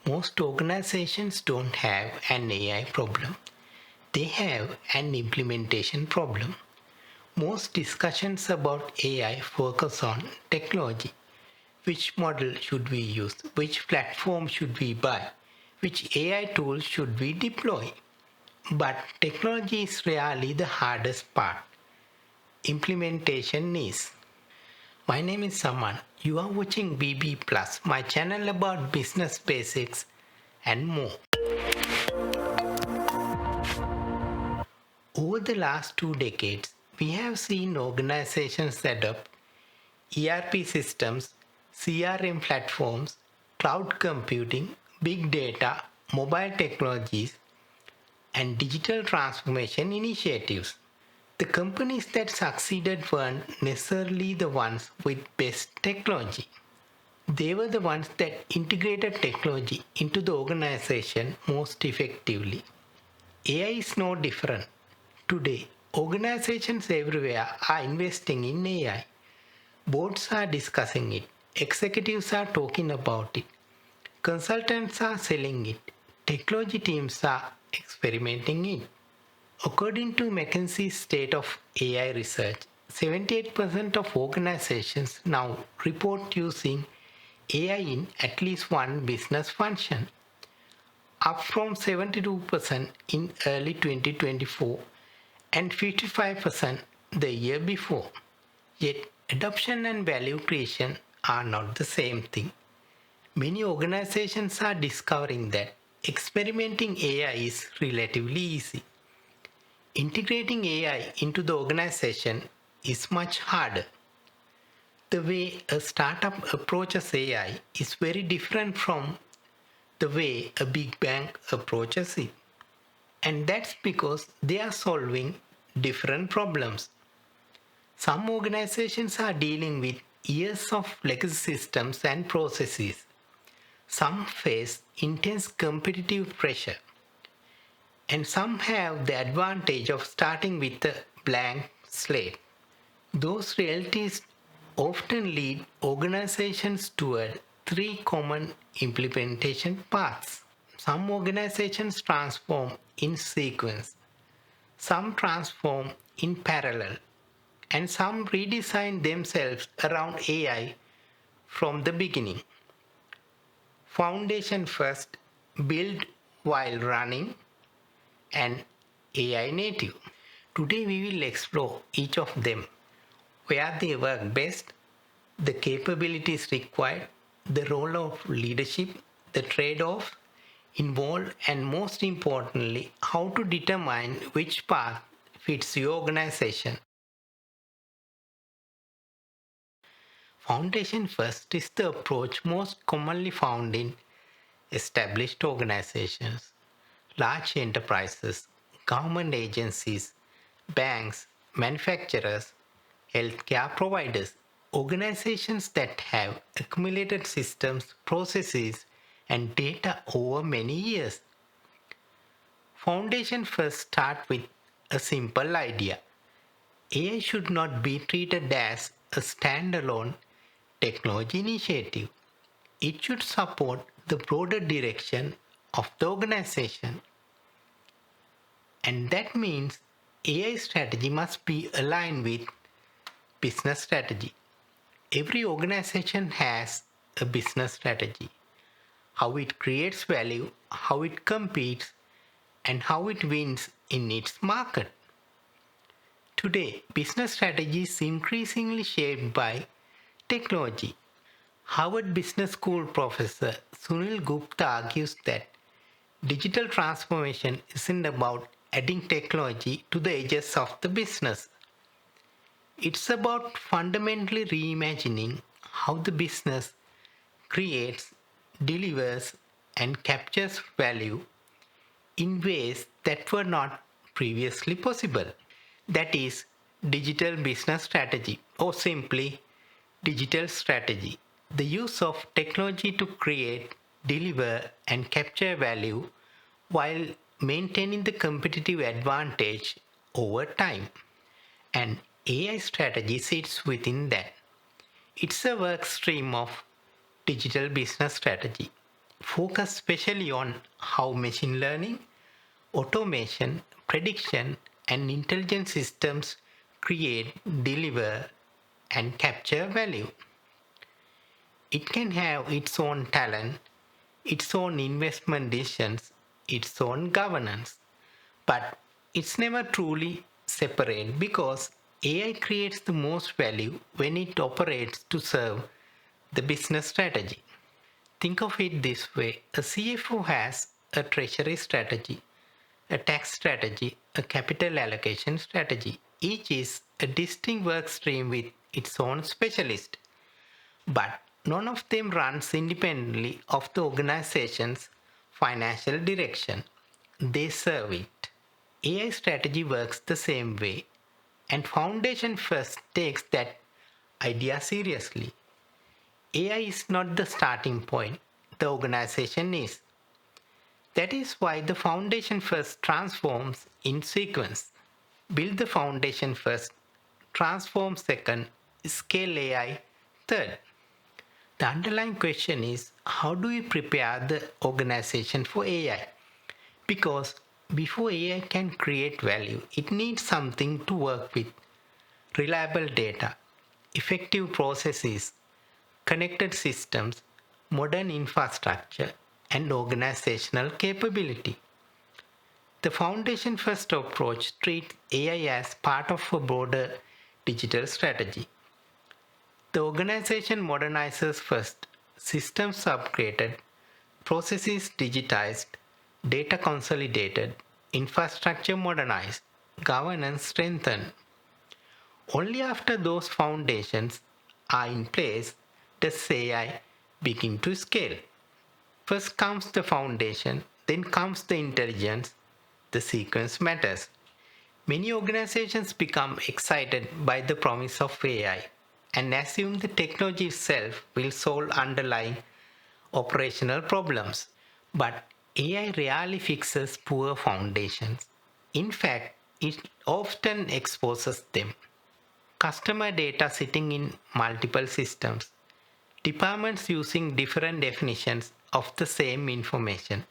Most organizations don't have an AI problem. They have an implementation problem. Most discussions about AI focus on technology. Which model should we use? Which platform should we buy? Which AI tool should we deploy? But technology is rarely the hardest part. Implementation is. My name is Saman. You are watching BB Plus, my channel about business basics and more. Over the last 2 decades, we have seen organizations adopt ERP systems, CRM platforms, cloud computing, big data, mobile technologies, and digital transformation initiatives. The companies that succeeded weren't necessarily the ones with best technology. They were the ones that integrated technology into the organization most effectively. AI is no different. Today, organizations everywhere are investing in AI. Boards are discussing it. Executives are talking about it. Consultants are selling it. Technology teams are experimenting it. According to McKinsey's State of AI Research, 78% of organizations now report using AI in at least one business function, up from 72% in early 2024 and 55% the year before. Yet, adoption and value creation are not the same thing. Many organizations are discovering that experimenting AI is relatively easy. Integrating AI into the organization is much harder. The way a startup approaches AI is very different from the way a big bank approaches it. And that's because they are solving different problems. Some organizations are dealing with years of legacy systems and processes. Some face intense competitive pressure. And some have the advantage of starting with a blank slate. Those realities often lead organizations toward three common implementation paths. Some organizations transform in sequence, some transform in parallel, and some redesign themselves around AI from the beginning. Foundation first, build while running, and AI native. Today we will explore each of them, where they work best, the capabilities required, the role of leadership, the trade-offs involved, and most importantly, how to determine which path fits your organization. Foundation first is the approach most commonly found in established organizations, large enterprises, government agencies, banks, manufacturers, healthcare providers, organizations that have accumulated systems, processes, and data over many years. Foundation first start with a simple idea. AI should not be treated as a standalone technology initiative. It should support the broader direction of the organization. And that means AI strategy must be aligned with business strategy. Every organization has a business strategy. How it creates value, how it competes, and how it wins in its market. Today, business strategy is increasingly shaped by technology. Harvard Business School professor Sunil Gupta argues that digital transformation isn't about adding technology to the edges of the business. It's about fundamentally reimagining how the business creates, delivers, and captures value in ways that were not previously possible. That is digital business strategy, or simply digital strategy. The use of technology to create, deliver, and capture value while maintaining the competitive advantage over time. And AI strategy sits within that. It's a work stream of digital business strategy. focus especially on how machine learning, automation, prediction, and intelligent systems create, deliver, and capture value. It can have its own talent, its own investment decisions, its own governance, but it's never truly separate because AI creates the most value when it operates to serve the business strategy. Think of it this way: a CFO has a treasury strategy, a tax strategy, a capital allocation strategy. Each is a distinct work stream with its own specialist, but none of them runs independently of the organization's financial direction. They serve it. AI strategy works the same way, and Foundation First takes that idea seriously. AI is not the starting point, the organization is. That is why the Foundation First transforms in sequence. Build the foundation first, transform second, scale AI third. The underlying question is, how do we prepare the organization for AI? Because before AI can create value, it needs something to work with: reliable data, effective processes, connected systems, modern infrastructure, and organizational capability. The foundation first approach treats AI as part of a broader digital strategy. The organization modernizes first, systems upgraded, processes digitized, data consolidated, infrastructure modernized, governance strengthened. Only after those foundations are in place does AI begin to scale. First comes the foundation, then comes the intelligence. The sequence matters. Many organizations become excited by the promise of AI and assume the technology itself will solve underlying operational problems. But AI rarely fixes poor foundations. In fact, it often exposes them. Customer data sitting in multiple systems, departments using different definitions of the same information,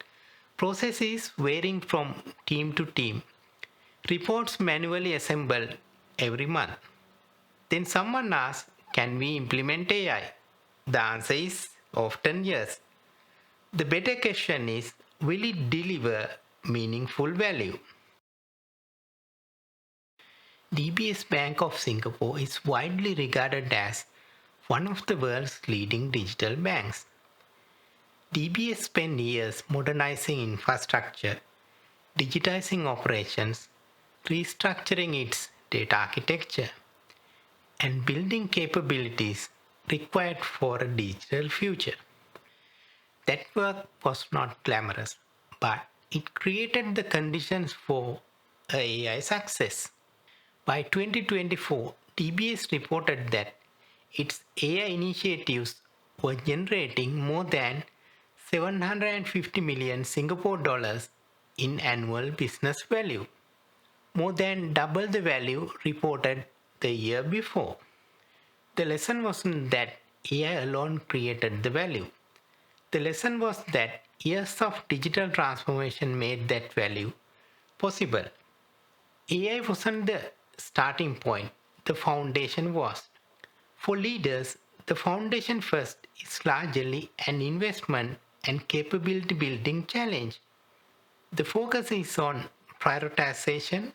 processes varying from team to team, reports manually assembled every month. Then someone asks, can we implement AI? The answer is often yes. The better question is, will it deliver meaningful value? DBS Bank of Singapore is widely regarded as one of the world's leading digital banks. DBS spent years modernizing infrastructure, digitizing operations, restructuring its data architecture, and building capabilities required for a digital future. That work was not glamorous, but it created the conditions for AI success. By 2024, DBS reported that its AI initiatives were generating more than 750 million Singapore dollars in annual business value, more than double the value reported the year before. The lesson wasn't that AI alone created the value. The lesson was that years of digital transformation made that value possible. AI wasn't the starting point, the foundation was. For leaders, the foundation first is largely an investment and capability building challenge. The focus is on prioritization,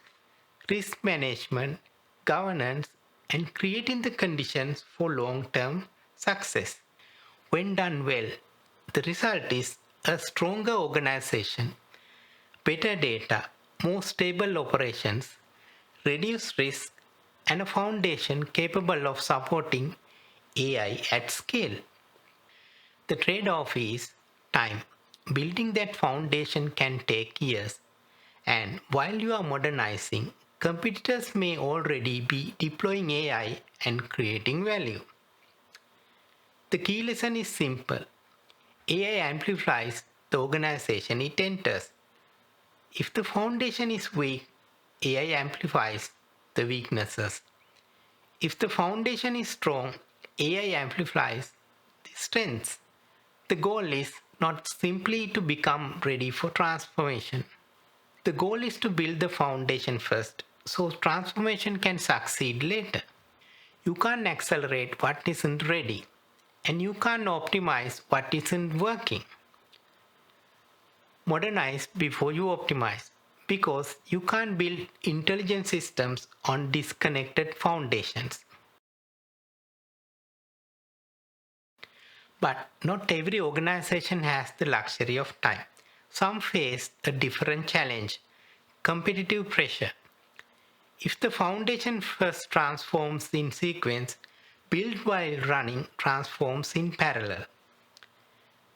risk management, governance, and creating the conditions for long term success. When done well, the result is a stronger organization, better data, more stable operations, reduced risk, and a foundation capable of supporting AI at scale. The trade off is time. Building that foundation can take years, and while you are modernizing, competitors may already be deploying AI and creating value. The key lesson is simple: AI amplifies the organization it enters. If the foundation is weak, AI amplifies the weaknesses. If the foundation is strong, AI amplifies the strengths. The goal is not simply to become ready for transformation. The goal is to build the foundation first so transformation can succeed later. You can't accelerate what isn't ready, and you can't optimize what isn't working. Modernize before you optimize, because you can't build intelligent systems on disconnected foundations. But not every organization has the luxury of time. Some face a different challenge: competitive pressure. If the foundation first transforms in sequence, build while running transforms in parallel.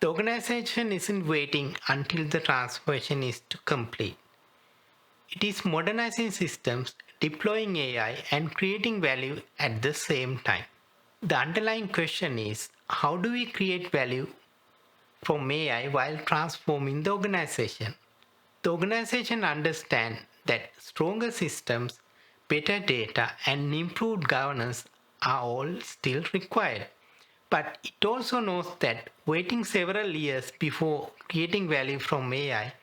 The organization isn't waiting until the transformation is to complete. It is modernizing systems, deploying AI, and creating value at the same time. The underlying question is, how do we create value from AI while transforming the organization? The organization understands that stronger systems, better data, and improved governance are all still required. But it also knows that waiting several years before creating value from AI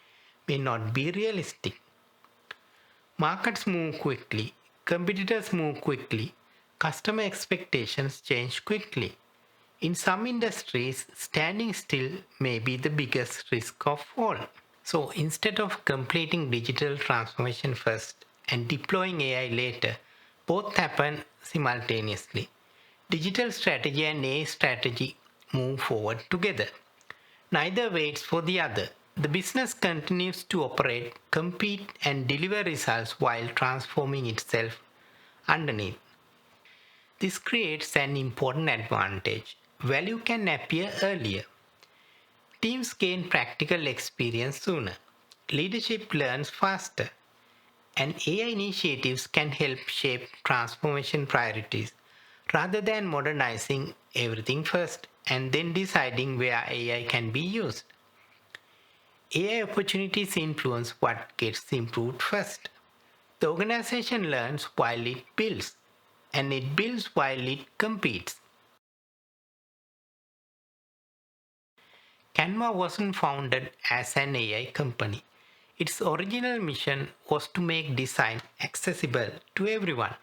may not be realistic. Markets move quickly, competitors move quickly, customer expectations change quickly. In some industries, standing still may be the biggest risk of all. So instead of completing digital transformation first and deploying AI later, both happen simultaneously. Digital strategy and AI strategy move forward together. Neither waits for the other. The business continues to operate, compete, and deliver results while transforming itself underneath. This creates an important advantage. Value can appear earlier. Teams gain practical experience sooner. Leadership learns faster. And AI initiatives can help shape transformation priorities rather than modernizing everything first and then deciding where AI can be used. AI opportunities influence what gets improved first. The organization learns while it builds, and it builds while it competes. Canva wasn't founded as an AI company. Its original mission was to make design accessible to everyone.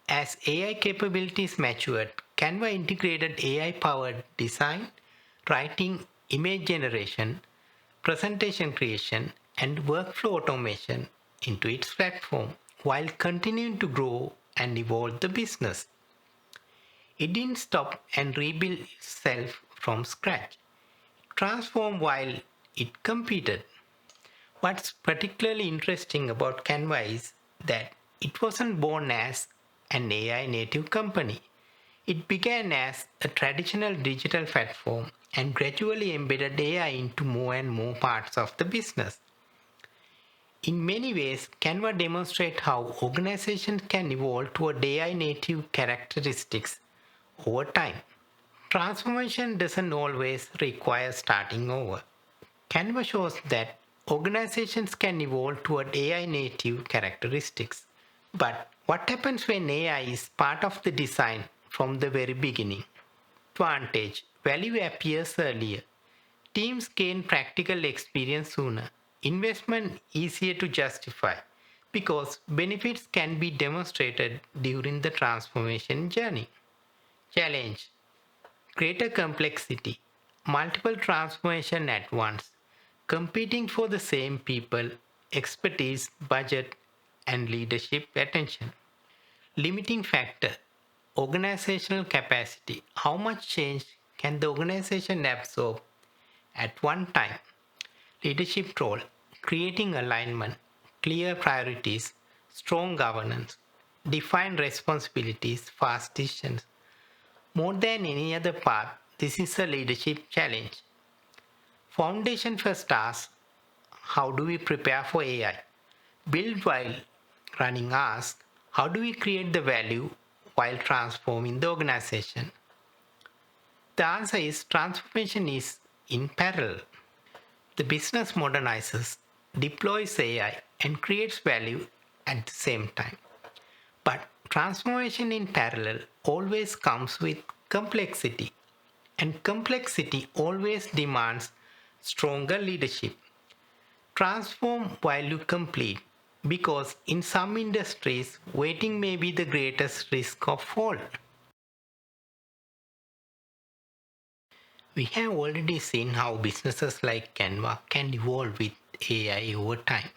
As AI capabilities matured, Canva integrated AI powered design, writing, image generation, presentation creation, and workflow automation into its platform while continuing to grow and evolve the business. It didn't stop and rebuild itself from scratch. It transformed while it competed. What's particularly interesting about Canva is that it wasn't born as an AI native company. It began as a traditional digital platform and gradually embedded AI into more and more parts of the business. In many ways, Canva demonstrates how organizations can evolve toward AI native characteristics over time. Transformation doesn't always require starting over. Canva shows that organizations can evolve toward AI native characteristics. But what happens when AI is part of the design from the very beginning? Advantage: value appears earlier. Teams gain practical experience sooner. Investment easier to justify because benefits can be demonstrated during the transformation journey. Challenge: greater complexity. Multiple transformation at once. Competing for the same people, expertise, budget, and leadership attention. Limiting factor: organizational capacity. How much change can the organization absorb at one time? Leadership role: creating alignment, clear priorities, strong governance, defined responsibilities, fast decisions. More than any other part, this is a leadership challenge. Foundation first asks, how do we prepare for AI? Build while running asks, how do we create the value while transforming the organization? The answer is transformation is in parallel. The business modernizes, deploys AI, and creates value at the same time. But transformation in parallel always comes with complexity, and complexity always demands stronger leadership. Transform while you complete, because in some industries, waiting may be the greatest risk of all. We have already seen how businesses like Canva can evolve with AI over time.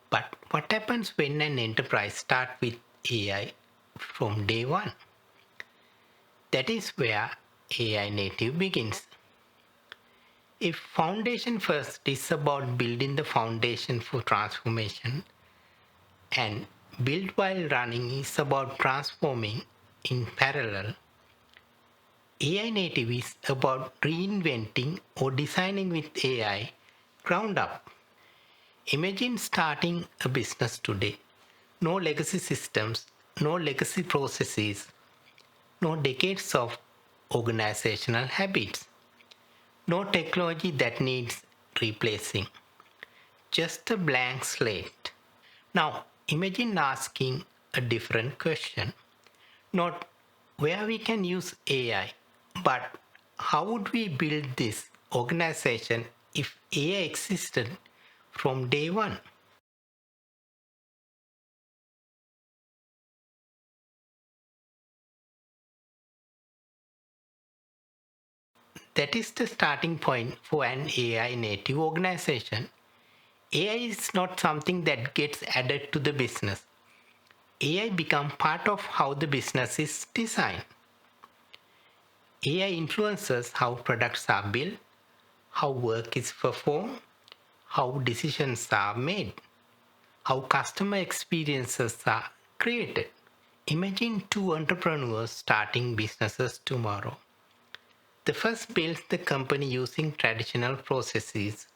But what happens when an enterprise starts with AI from day one? That is where AI native begins. If foundation first is about building the foundation for transformation, and build while running is about transforming in parallel, AI native is about reinventing or designing with AI ground up. Imagine starting a business today. No legacy systems, no legacy processes, no decades of organizational habits, no technology that needs replacing, just a blank slate. Now, imagine asking a different question. Not where we can use AI, but how would we build this organization if AI existed from day one? That is the starting point for an AI native organization. AI is not something that gets added to the business. AI becomes part of how the business is designed. AI influences how products are built, how work is performed, how decisions are made, how customer experiences are created. Imagine two entrepreneurs starting businesses tomorrow. The first builds the company using traditional processes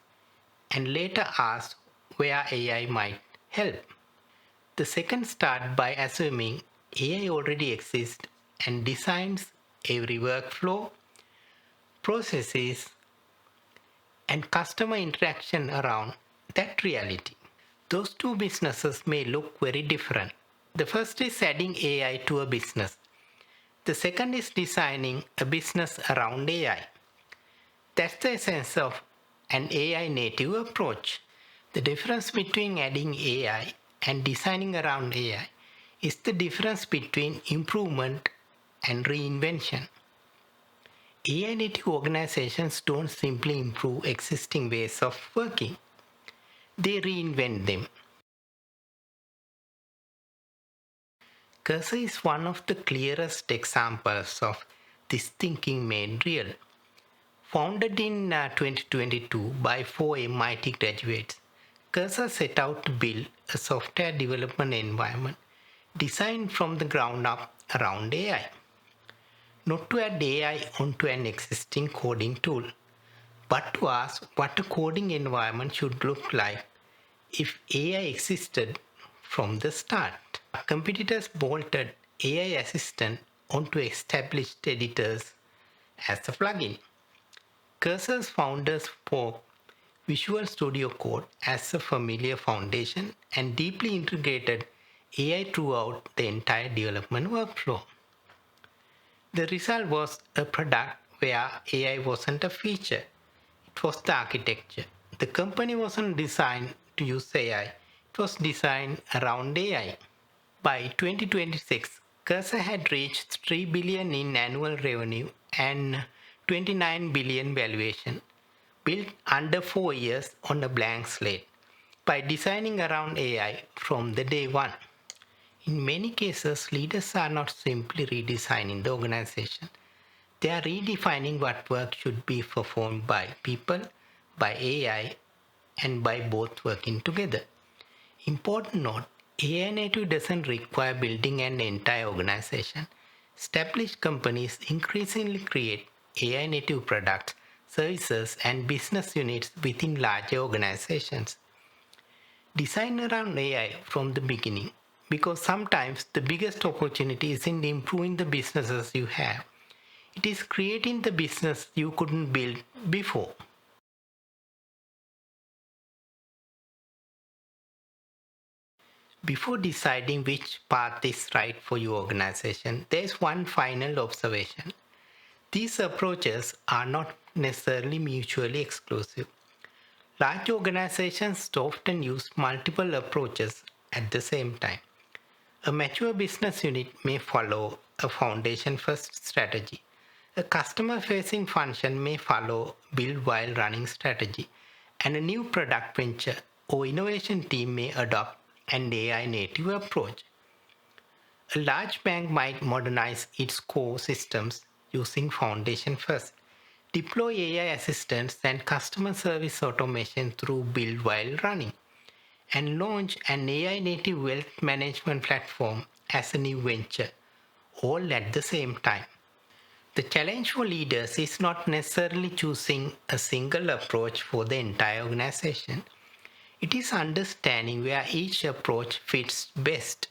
and later asks where AI might help. The second starts by assuming AI already exists and designs every workflow, processes, and customer interaction around that reality. Those two businesses may look very different. The first is adding AI to a business. The second is designing a business around AI. That's the essence of an AI native approach. The difference between adding AI and designing around AI is the difference between improvement and reinvention. AI native organizations don't simply improve existing ways of working, they reinvent them. Cursor is one of the clearest examples of this thinking made real. Founded in 2022 by four MIT graduates, Cursor set out to build a software development environment designed from the ground up around AI. Not to add AI onto an existing coding tool, but to ask what a coding environment should look like if AI existed from the start. Competitors bolted AI Assistant onto established editors as a plugin. Cursor's founders spoke Visual Studio Code as a familiar foundation and deeply integrated AI throughout the entire development workflow. The result was a product where AI wasn't a feature, it was the architecture. The company wasn't designed to use AI, it was designed around AI. By 2026, Cursor had reached 3 billion in annual revenue and 29 billion valuation, built under 4 years on a blank slate by designing around AI from the day one. In many cases, leaders are not simply redesigning the organization. They are redefining what work should be performed by people, by AI, and by both working together. Important note, AI native doesn't require building an entire organization. Established companies increasingly create AI native products, services, and business units within larger organizations. Design around AI from the beginning, because sometimes the biggest opportunity isn't improving the businesses you have, it is creating the business you couldn't build before. Before deciding which path is right for your organization, there is one final observation. These approaches are not necessarily mutually exclusive. Large organizations often use multiple approaches at the same time. A mature business unit may follow a foundation first strategy. A customer facing function may follow build while running strategy, and a new product venture or innovation team may adopt an AI native approach. A large bank might modernize its core systems using foundation first, deploy AI assistants and customer service automation through build while running, and launch an AI native wealth management platform as a new venture, all at the same time. The challenge for leaders is not necessarily choosing a single approach for the entire organization. It is understanding where each approach fits best.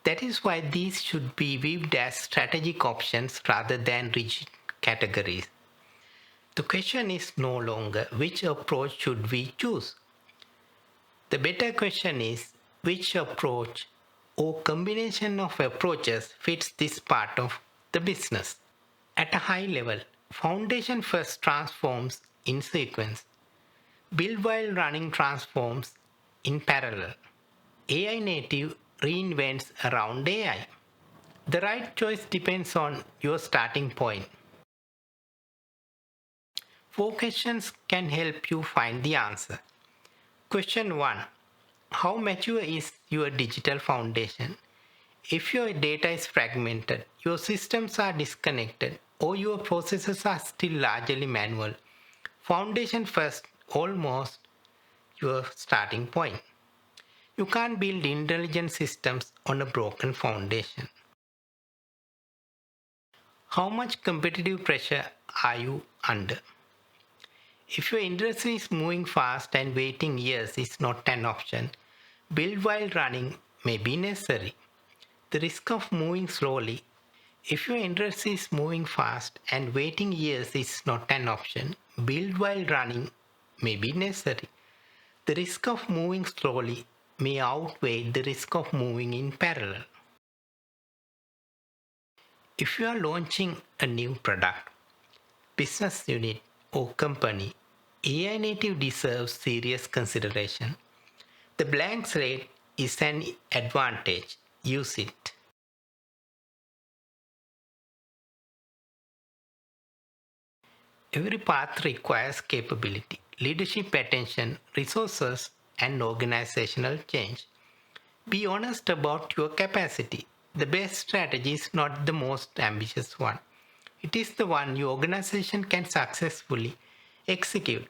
That is why these should be viewed as strategic options rather than rigid categories. The question is no longer which approach should we choose. The better question is which approach or combination of approaches fits this part of the business. At a high level, foundation first transforms in sequence. Build while running transforms in parallel. AI native reinvents around AI. The right choice depends on your starting point. 4 questions can help you find the answer. Question 1. How mature is your digital foundation? If your data is fragmented, your systems are disconnected, or your processes are still largely manual, foundation first almost your starting point. You can't build intelligent systems on a broken foundation. How much competitive pressure are you under? If your industry is moving fast and waiting years is not an option, build while running may be necessary. The risk of moving slowly. If your industry is moving fast and waiting years is not an option, build while running may be necessary. The risk of moving slowly may outweigh the risk of moving in parallel. If you are launching a new product, business unit, or company, AI native deserves serious consideration. The blank slate is an advantage. Use it. Every path requires capability, leadership attention, resources, and organizational change. Be honest about your capacity. The best strategy is not the most ambitious one. It is the one your organization can successfully execute.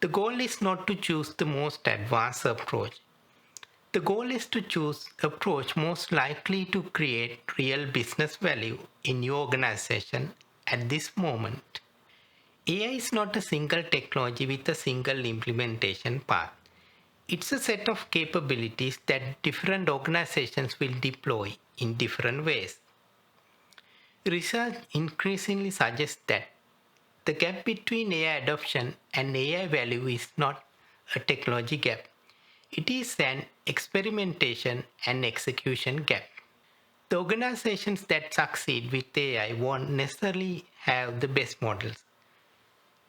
The goal is not to choose the most advanced approach. The goal is to choose approach most likely to create real business value in your organization at this moment. AI is not a single technology with a single implementation path. It's a set of capabilities that different organizations will deploy in different ways. Research increasingly suggests that the gap between AI adoption and AI value is not a technology gap. It is an experimentation and execution gap. The organizations that succeed with AI won't necessarily have the best models.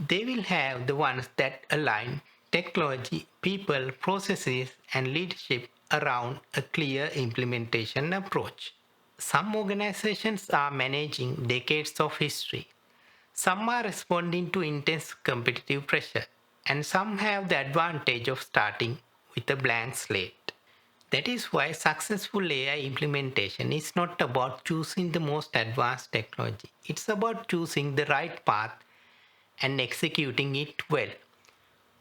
They will have the ones that align technology, people, processes, and leadership around a clear implementation approach. Some organizations are managing decades of history. Some are responding to intense competitive pressure, and some have the advantage of starting with a blank slate. That is why successful AI implementation is not about choosing the most advanced technology. It's about choosing the right path and executing it well.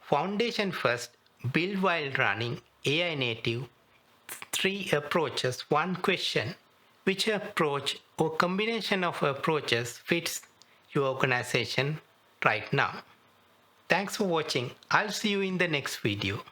Foundation first, build while running, AI native, 3 approaches, 1 question. Which approach or combination of approaches fits your organization right now? Thanks for watching. I'll see you in the next video.